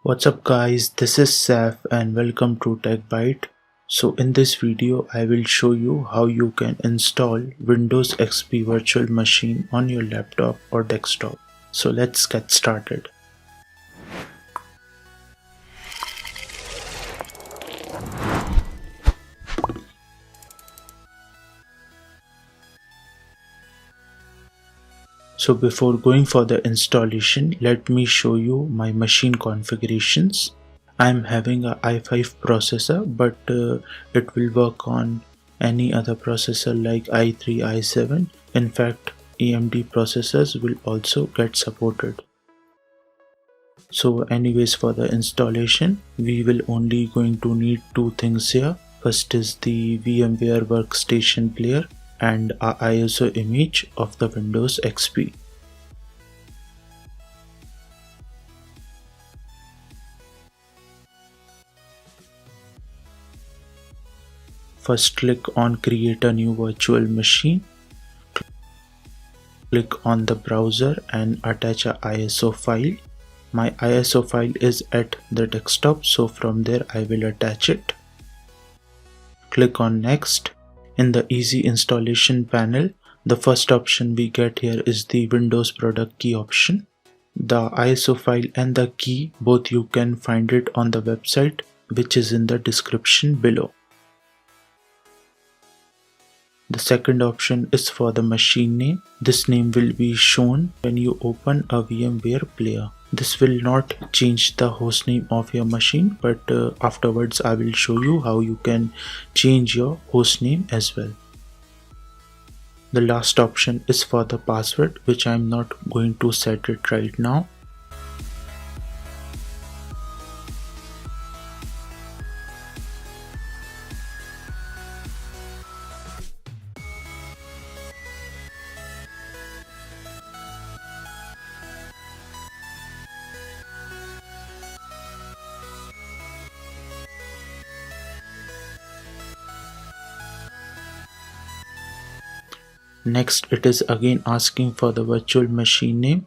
What's up guys, this is Saf and welcome to Techbyte. So in this video I will show you how you can install Windows XP virtual machine on your laptop or desktop. So let's get started. So before going for the installation, let me show you my machine configurations. I'm having a i5 processor, but it will work on any other processor like i3, i7. In fact, AMD processors will also get supported. So anyways, for the installation, we will only going to need two things here. First is the VMware Workstation player and a ISO image of the Windows XP. First click on create a new virtual machine. Click on the browser and attach a ISO file. My ISO file is at the desktop, so from there I will attach it. Click on next. In the easy installation panel, the first option we get here is the Windows product key option. The ISO file and the key, both you can find it on the website, which is in the description below. The second option is for the machine name. This name will be shown when you open a VMware player. This will not change the hostname of your machine, but afterwards I will show you how you can change your hostname as well. The last option is for the password, which I am not going to set it right now. Next, it is again asking for the virtual machine name,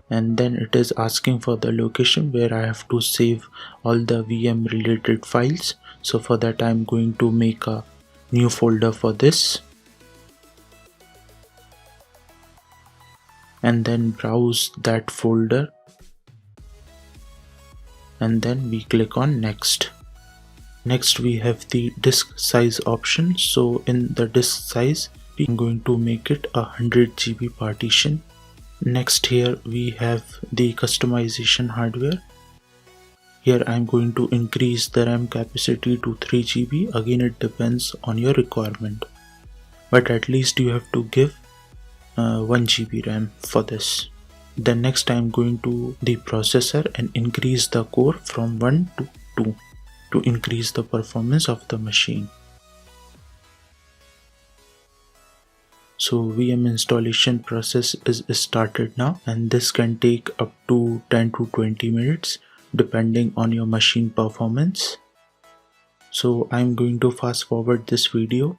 and then it is asking for the location where I have to save all the VM related files. So for that I am going to make a new folder for this and then browse that folder, and then we click on next. Next we have the disk size option. So in the disk size, I'm going to make it a 100 GB partition. Next here we have the customization hardware. Here I'm going to increase the RAM capacity to 3 GB. Again, it depends on your requirement, but at least you have to give 1 GB RAM for this. Then next I'm going to the processor and increase the core from 1 to 2 to increase the performance of the machine. So VM installation process is started now, and this can take up to 10 to 20 minutes depending on your machine performance. So I'm going to fast forward this video.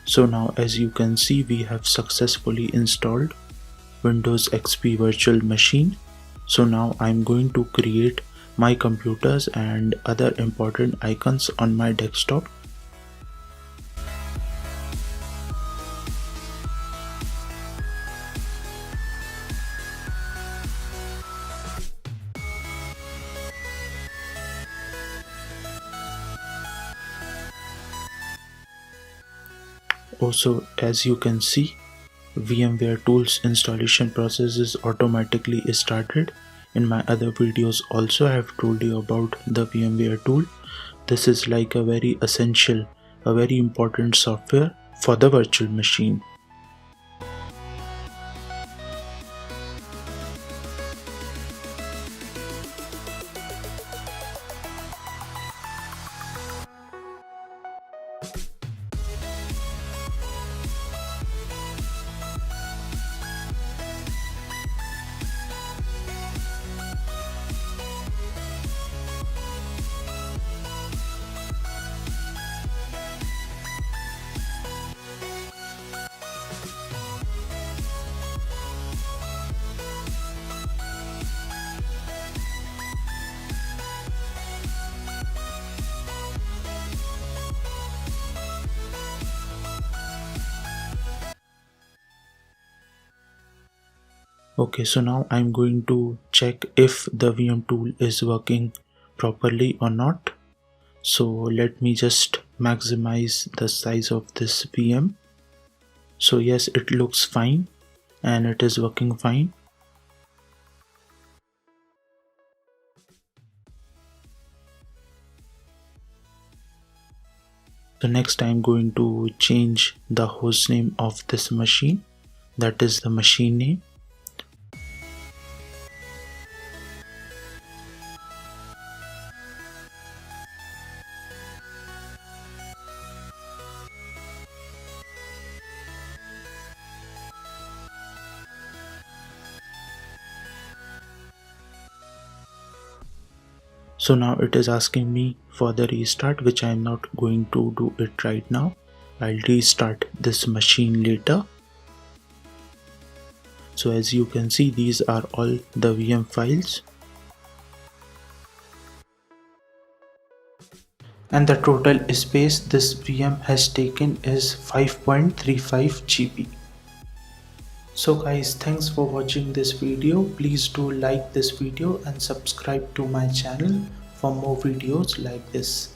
So now as you can see, we have successfully installed Windows XP Virtual Machine. So now I'm going to create my computers and other important icons on my desktop. Also, as you can see, VMware Tools installation process is automatically started. In my other videos also I have told you about the VMware tool. This is like a very essential, a very important software for the virtual machine. Okay, so now I'm going to check if the VM tool is working properly or not. So let me just maximize the size of this VM. So yes, it looks fine and it is working fine. So next I'm going to change the host name of this machine, that is the machine name. So now it is asking me for the restart, which I am not going to do it right now. I'll restart this machine later. So as you can see, these are all the VM files. And the total space this VM has taken is 5.35 GB. So guys, thanks for watching this video. Please do like this video and subscribe to my channel for more videos like this.